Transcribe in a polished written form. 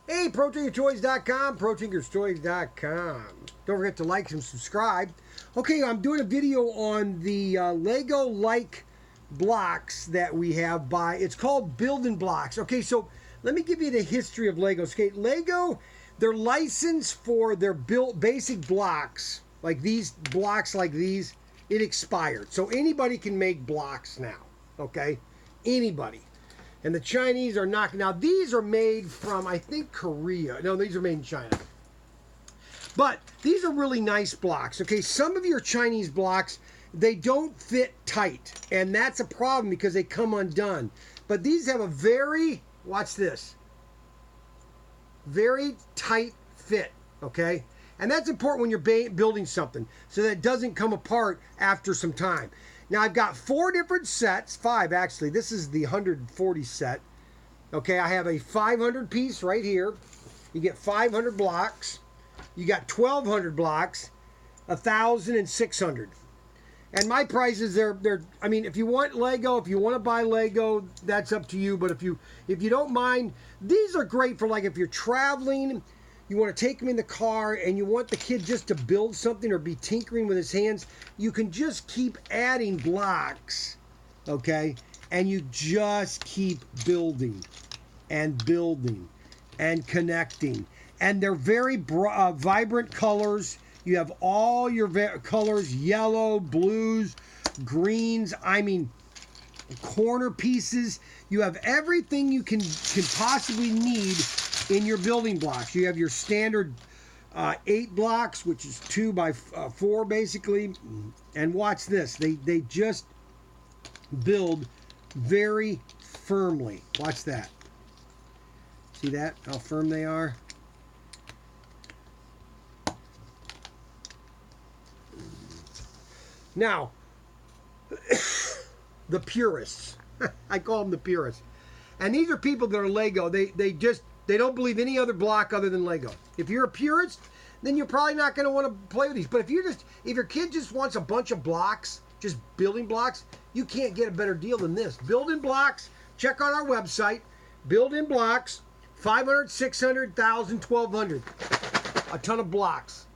Hey, ProTinkerToys.com, ProTinkerToys.com. Don't forget to like and subscribe. Okay, I'm doing a video on the Lego-like blocks that we have by, it's called Build'n Blox. Okay, so let me give you the history of Legos. Okay, Lego, their license for their basic blocks, like these blocks like these, it expired. So anybody can make blocks now, okay? Anybody. And the Chinese are knocking. Now, these are made from, I think, Korea. No, these are made in China. But these are really nice blocks. Okay, some of your Chinese blocks, they don't fit tight. And that's a problem because they come undone. But these have a very, watch this, very tight fit, okay? And that's important when you're building something so that it doesn't come apart after some time. Now, I've got 4 different sets, 5 actually. This is the 140 set. Okay, I have a 500 piece right here. You get 500 blocks. You got 1,200 blocks, 1,000 and 600. And my prices, I mean, if you want Lego, if you want to buy Lego, that's up to you. But if you don't mind, these are great for, like, if you're traveling, you want to take them in the car and you want the kid just to build something or be tinkering with his hands, you can just keep adding blocks, okay? And you just keep building and building and connecting. And they're very vibrant colors. You have all your colors, yellow, blues, greens, I mean, corner pieces. You have everything you can possibly need in your building blocks. You have your standard 8 blocks, which is 2 by 4 basically. And watch this. They just build very firmly. Watch that. See that? How firm they are? Now, the purists. I call them the purists. And these are people that are Lego. They don't believe any other block other than Lego. If you're a purist, then you're probably not going to want to play with these. But if your kid just wants a bunch of blocks, just building blocks, you can't get a better deal than this. Build'n Blox, check out our website. Build'n Blox, 500, 600, 1,000, 1,200. A ton of blocks.